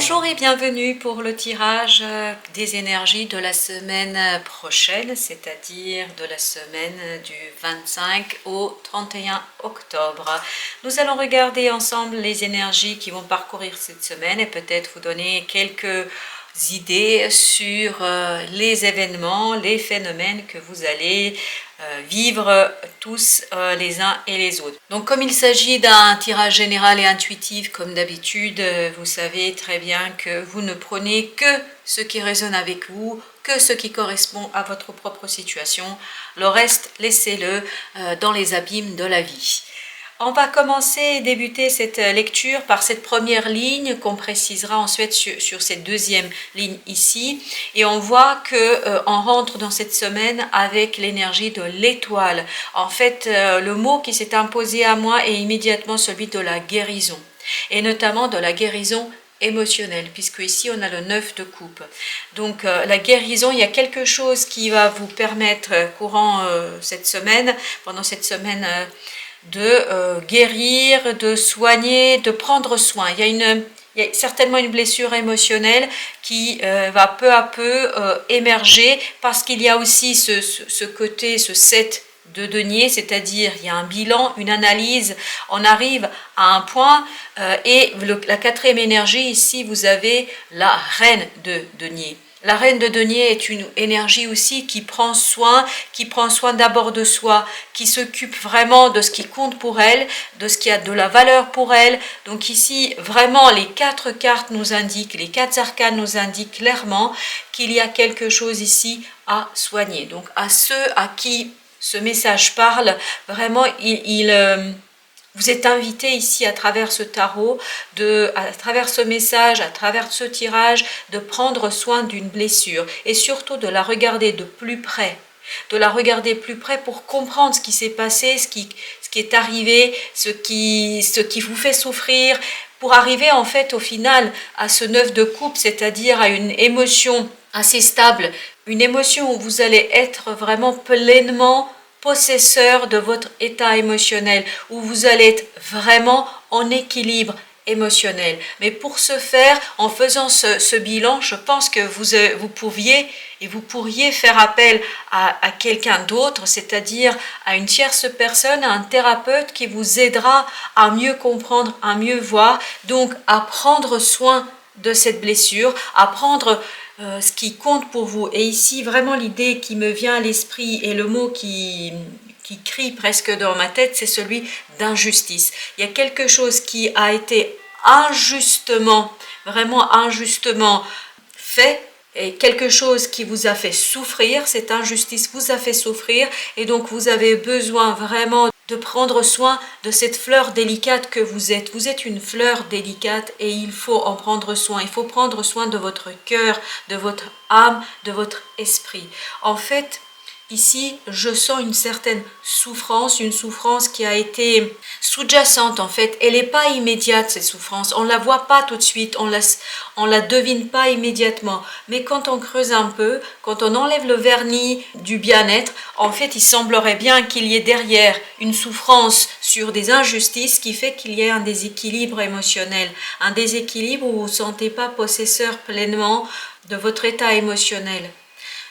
Bonjour et bienvenue pour le tirage des énergies de la semaine prochaine, c'est-à-dire de la semaine du 25 au 31 octobre. Nous allons regarder ensemble les énergies qui vont parcourir cette semaine et peut-être vous donner quelques idées sur les événements, les phénomènes que vous allez vivre tous les uns et les autres. Donc comme il s'agit d'un tirage général et intuitif comme d'habitude, vous savez très bien que vous ne prenez que ce qui résonne avec vous, que ce qui correspond à votre propre situation. Le reste, laissez-le dans les abîmes de la vie. On va commencer et débuter cette lecture par cette première ligne qu'on précisera ensuite sur cette deuxième ligne ici. Et on voit qu'on rentre dans cette semaine avec l'énergie de l'étoile. En fait, le mot qui s'est imposé à moi est immédiatement celui de la guérison. Et notamment de la guérison émotionnelle, puisque ici on a le 9 de coupe. Donc la guérison, il y a quelque chose qui va vous permettre courant cette semaine, pendant cette semaine de guérir, de soigner, de prendre soin. Il y a certainement une blessure émotionnelle qui va peu à peu émerger parce qu'il y a aussi ce côté, ce 7 de denier, c'est-à-dire il y a un bilan, une analyse, on arrive à un point et la quatrième énergie, ici vous avez la reine de denier. La reine de denier est une énergie aussi qui prend soin d'abord de soi, qui s'occupe vraiment de ce qui compte pour elle, de ce qui a de la valeur pour elle. Donc ici, vraiment, les quatre cartes nous indiquent, les quatre arcanes nous indiquent clairement qu'il y a quelque chose ici à soigner. Donc à ceux à qui ce message parle, vraiment, vous êtes invité ici à travers ce tarot, à travers ce message, à travers ce tirage, de prendre soin d'une blessure et surtout de la regarder de plus près. De la regarder plus près pour comprendre ce qui s'est passé, ce qui est arrivé, ce qui vous fait souffrir, pour arriver en fait au final à ce 9 de coupe, c'est-à-dire à une émotion assez stable, une émotion où vous allez être vraiment pleinement possesseur de votre état émotionnel, où vous allez être vraiment en équilibre émotionnel. Mais pour ce faire, en faisant ce bilan, je pense que vous pourriez faire appel à quelqu'un d'autre, c'est-à-dire à une tierce personne, à un thérapeute qui vous aidera à mieux comprendre, à mieux voir, donc à prendre soin de cette blessure, à prendre ce qui compte pour vous. Et ici, vraiment, l'idée qui me vient à l'esprit et le mot qui crie presque dans ma tête, c'est celui d'injustice. Il y a quelque chose qui a été injustement, vraiment injustement fait, et quelque chose qui vous a fait souffrir, cette injustice vous a fait souffrir, et donc vous avez besoin vraiment de prendre soin de cette fleur délicate que vous êtes. Vous êtes une fleur délicate et il faut en prendre soin. Il faut prendre soin de votre cœur, de votre âme, de votre esprit. En fait, ici, je sens une certaine souffrance, une souffrance qui a été sous-jacente en fait. Elle n'est pas immédiate, cette souffrance. On ne la voit pas tout de suite, on la devine pas immédiatement. Mais quand on creuse un peu, quand on enlève le vernis du bien-être, en fait, il semblerait bien qu'il y ait derrière une souffrance sur des injustices qui fait qu'il y ait un déséquilibre émotionnel. Un déséquilibre où vous ne vous sentez pas possesseur pleinement de votre état émotionnel.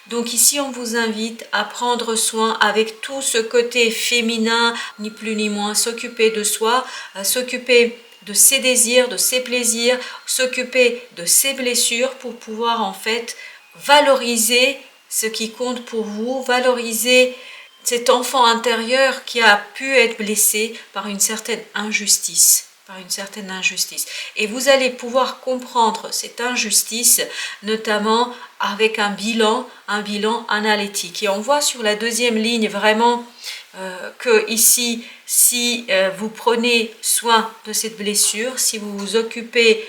Donc ici, on vous invite à prendre soin avec tout ce côté féminin, ni plus ni moins, s'occuper de soi, s'occuper de ses désirs, de ses plaisirs, s'occuper de ses blessures pour pouvoir en fait valoriser ce qui compte pour vous, valoriser cet enfant intérieur qui a pu être blessé par une certaine injustice. Et vous allez pouvoir comprendre cette injustice, notamment avec un bilan analytique. Et on voit sur la deuxième ligne vraiment que ici, si vous prenez soin de cette blessure, si vous vous occupez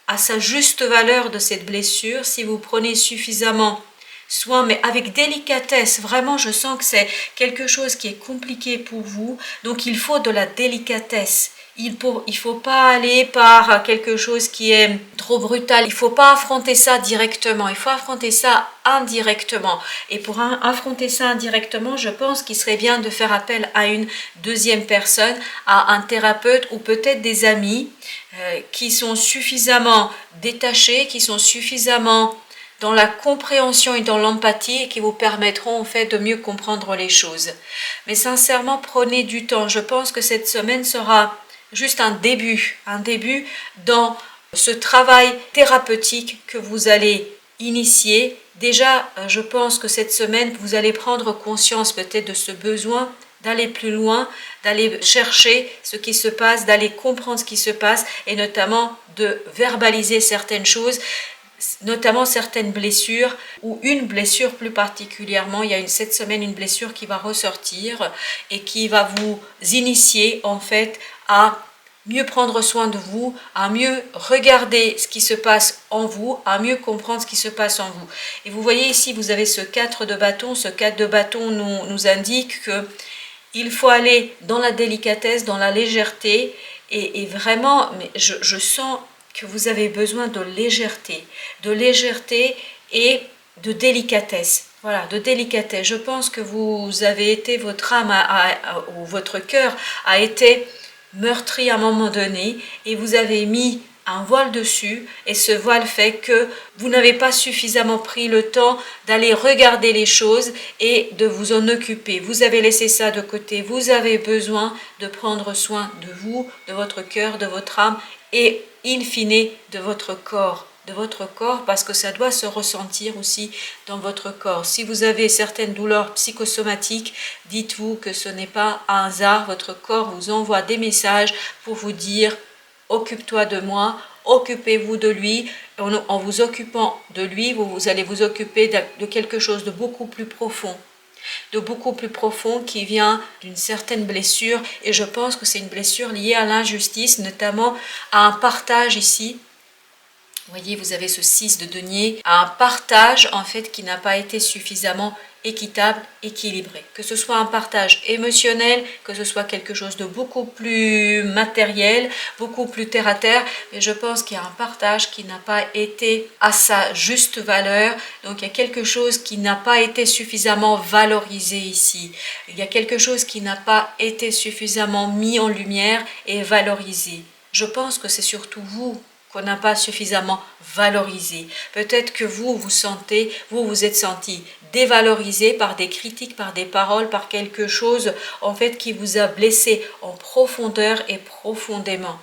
à sa juste valeur de cette blessure, si vous prenez suffisamment soin, mais avec délicatesse, vraiment je sens que c'est quelque chose qui est compliqué pour vous, donc il faut de la délicatesse. Il ne faut pas aller par quelque chose qui est trop brutal. Il ne faut pas affronter ça directement. Il faut affronter ça indirectement. Et pour affronter ça indirectement, je pense qu'il serait bien de faire appel à une deuxième personne, à un thérapeute ou peut-être des amis qui sont suffisamment détachés, qui sont suffisamment dans la compréhension et dans l'empathie et qui vous permettront en fait de mieux comprendre les choses. Mais sincèrement, prenez du temps. Je pense que cette semaine sera juste un début dans ce travail thérapeutique que vous allez initier. Déjà, je pense que cette semaine, vous allez prendre conscience peut-être de ce besoin d'aller plus loin, d'aller chercher ce qui se passe, d'aller comprendre ce qui se passe et notamment de verbaliser certaines choses, notamment certaines blessures ou une blessure plus particulièrement. Il y a cette semaine une blessure qui va ressortir et qui va vous initier en fait à mieux prendre soin de vous, à mieux regarder ce qui se passe en vous, à mieux comprendre ce qui se passe en vous. Et vous voyez ici, vous avez ce 4 de bâton. Ce 4 de bâton nous indique que il faut aller dans la délicatesse, dans la légèreté et vraiment, mais je sens que vous avez besoin de légèreté et de délicatesse. Voilà, de délicatesse. Je pense que vous avez été, votre âme ou votre cœur a été meurtri à un moment donné et vous avez mis un voile dessus et ce voile fait que vous n'avez pas suffisamment pris le temps d'aller regarder les choses et de vous en occuper. Vous avez laissé ça de côté. Vous avez besoin de prendre soin de vous, de votre cœur, de votre âme et in fine de votre corps. Parce que ça doit se ressentir aussi dans votre corps. Si vous avez certaines douleurs psychosomatiques, dites-vous que ce n'est pas un hasard. Votre corps vous envoie des messages pour vous dire « occupe-toi de moi ». Occupez-vous de lui. En vous occupant de lui, vous allez vous occuper de quelque chose de beaucoup plus profond. Qui vient d'une certaine blessure. Et je pense que c'est une blessure liée à l'injustice, notamment à un partage ici. Vous voyez, vous avez ce 6 de denier, à un partage en fait qui n'a pas été suffisamment équitable, équilibré. Que ce soit un partage émotionnel, que ce soit quelque chose de beaucoup plus matériel, beaucoup plus terre à terre, mais je pense qu'il y a un partage qui n'a pas été à sa juste valeur. Donc il y a quelque chose qui n'a pas été suffisamment valorisé ici. Il y a quelque chose qui n'a pas été suffisamment mis en lumière et valorisé. Je pense que c'est surtout vous qu'on n'a pas suffisamment valorisé. Peut-être que vous vous êtes senti dévalorisé par des critiques, par des paroles, par quelque chose en fait qui vous a blessé en profondeur et profondément.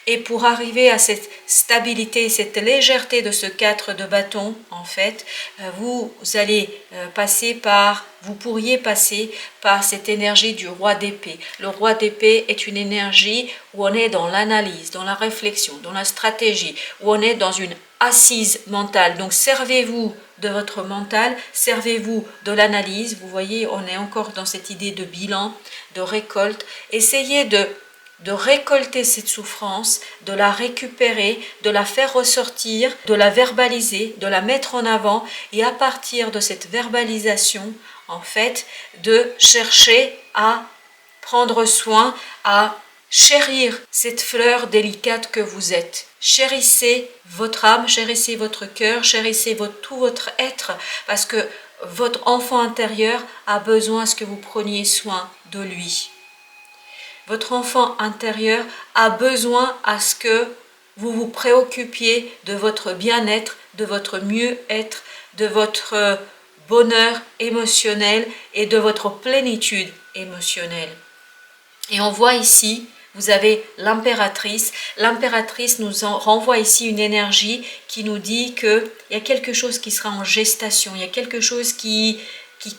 Et pour arriver à cette stabilité, cette légèreté de ce 4 de bâton, en fait, vous pourriez passer par cette énergie du roi d'épée. Le roi d'épée est une énergie où on est dans l'analyse, dans la réflexion, dans la stratégie, où on est dans une assise mentale. Donc servez-vous de votre mental, servez-vous de l'analyse. Vous voyez, on est encore dans cette idée de bilan, de récolte. Essayez de récolter cette souffrance, de la récupérer, de la faire ressortir, de la verbaliser, de la mettre en avant et à partir de cette verbalisation, en fait, de chercher à prendre soin, à chérir cette fleur délicate que vous êtes. Chérissez votre âme, chérissez votre cœur, chérissez tout votre être parce que votre enfant intérieur a besoin que vous preniez soin de lui. Votre enfant intérieur a besoin à ce que vous vous préoccupiez de votre bien-être, de votre mieux-être, de votre bonheur émotionnel et de votre plénitude émotionnelle. Et on voit ici, vous avez l'impératrice. L'impératrice nous renvoie ici une énergie qui nous dit qu'il y a quelque chose qui sera en gestation, il y a quelque chose qui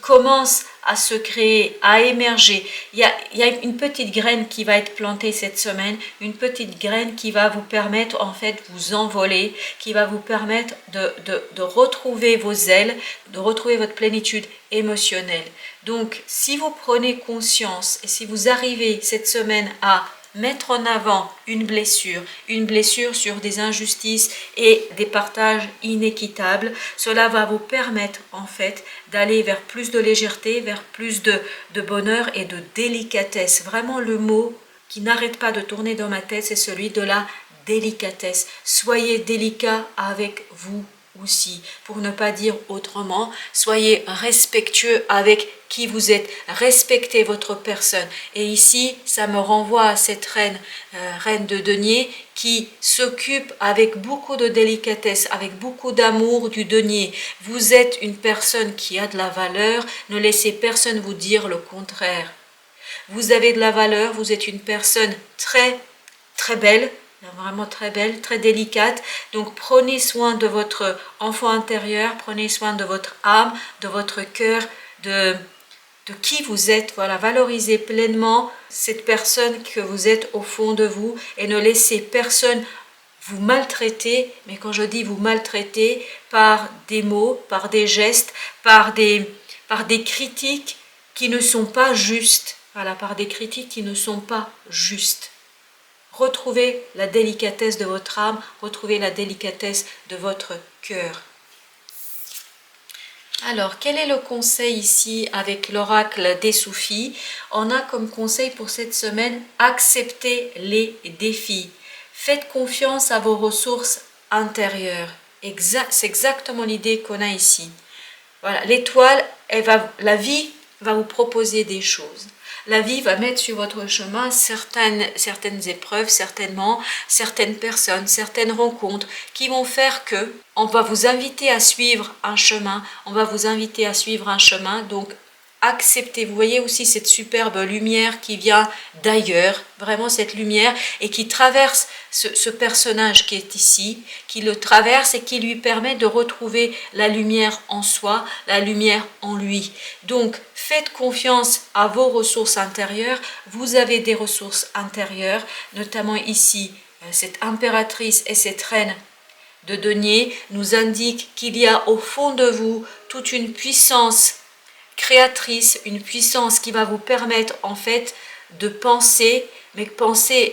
commence à se créer, à émerger. Il y a une petite graine qui va être plantée cette semaine, une petite graine qui va vous permettre en fait de vous envoler, qui va vous permettre de retrouver vos ailes, de retrouver votre plénitude émotionnelle. Donc si vous prenez conscience et si vous arrivez cette semaine à mettre en avant une blessure sur des injustices et des partages inéquitables, cela va vous permettre en fait d'aller vers plus de légèreté, vers plus de bonheur et de délicatesse. Vraiment le mot qui n'arrête pas de tourner dans ma tête, c'est celui de la délicatesse. Soyez délicat avec vous aussi, pour ne pas dire autrement. Soyez respectueux avec qui vous êtes, respectez votre personne. Et ici, ça me renvoie à cette reine, reine de denier, qui s'occupe avec beaucoup de délicatesse, avec beaucoup d'amour du denier. Vous êtes une personne qui a de la valeur, ne laissez personne vous dire le contraire. Vous avez de la valeur, vous êtes une personne très, très belle, vraiment très belle, très délicate. Donc prenez soin de votre enfant intérieur, prenez soin de votre âme, de votre cœur, de qui vous êtes. Voilà, valorisez pleinement cette personne que vous êtes au fond de vous et ne laissez personne vous maltraiter. Mais quand je dis vous maltraiter, par des mots, par des gestes, par des critiques qui ne sont pas justes. Voilà, par des critiques qui ne sont pas justes. Retrouvez la délicatesse de votre âme, retrouvez la délicatesse de votre cœur. Alors, quel est le conseil ici avec l'oracle des soufis? On a comme conseil pour cette semaine, acceptez les défis. Faites confiance à vos ressources intérieures. C'est exactement l'idée qu'on a ici. Voilà, l'étoile, la vie va vous proposer des choses. La vie va mettre sur votre chemin certaines épreuves, certainement, certaines personnes, certaines rencontres qui vont faire que on va vous inviter à suivre un chemin, donc acceptez. Vous voyez aussi cette superbe lumière qui vient d'ailleurs, vraiment cette lumière, et qui traverse ce personnage qui est ici, qui le traverse et qui lui permet de retrouver la lumière en soi, la lumière en lui. Donc, faites confiance à vos ressources intérieures. Vous avez des ressources intérieures, notamment ici, cette impératrice et cette reine de denier nous indiquent qu'il y a au fond de vous toute une puissance créatrice, une puissance qui va vous permettre en fait de penser,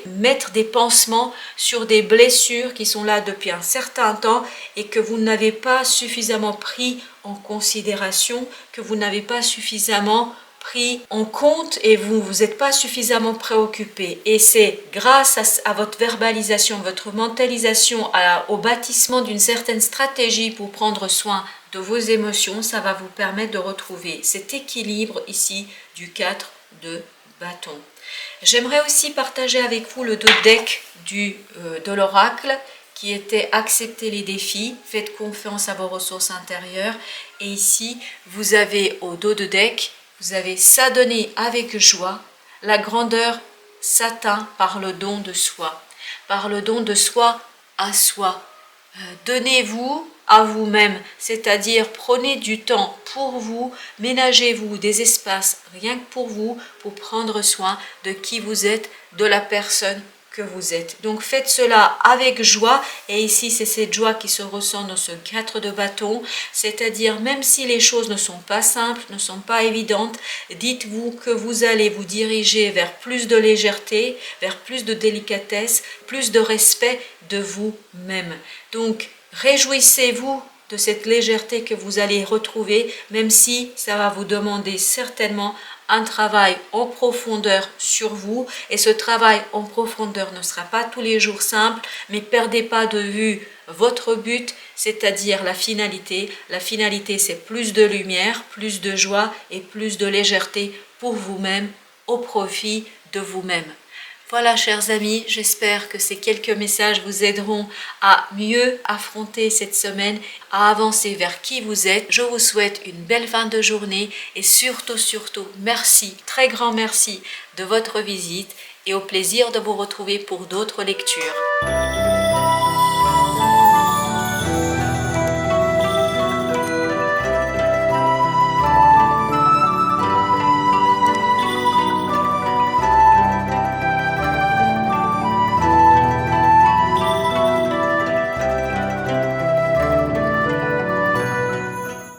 mettre des pansements sur des blessures qui sont là depuis un certain temps et que vous n'avez pas suffisamment pris en considération, que vous n'avez pas suffisamment pris en compte et vous n'êtes pas suffisamment préoccupé. Et c'est grâce à votre verbalisation, votre mentalisation, au bâtissement d'une certaine stratégie pour prendre soin de vos émotions, ça va vous permettre de retrouver cet équilibre ici du 4 de bâton. J'aimerais aussi partager avec vous le deck de l'oracle qui était accepter les défis, faites confiance à vos ressources intérieures. Et ici, vous avez au dos de deck, vous avez s'adonner avec joie, la grandeur s'atteint par le don de soi, à soi. Donnez-vous à vous-même, c'est-à-dire prenez du temps pour vous, ménagez-vous des espaces rien que pour vous, pour prendre soin de qui vous êtes, de la personne que vous êtes. Donc faites cela avec joie, et ici c'est cette joie qui se ressent dans ce 4 de bâton, c'est-à-dire même si les choses ne sont pas simples, ne sont pas évidentes, dites-vous que vous allez vous diriger vers plus de légèreté, vers plus de délicatesse, plus de respect de vous-même. Donc réjouissez-vous de cette légèreté que vous allez retrouver, même si ça va vous demander certainement un travail en profondeur sur vous, et ce travail en profondeur ne sera pas tous les jours simple, mais perdez pas de vue votre but, c'est-à-dire la finalité. La finalité, c'est plus de lumière, plus de joie et plus de légèreté pour vous-même, au profit de vous-même. Voilà, chers amis, j'espère que ces quelques messages vous aideront à mieux affronter cette semaine, à avancer vers qui vous êtes. Je vous souhaite une belle fin de journée et surtout, merci, très grand merci de votre visite et au plaisir de vous retrouver pour d'autres lectures.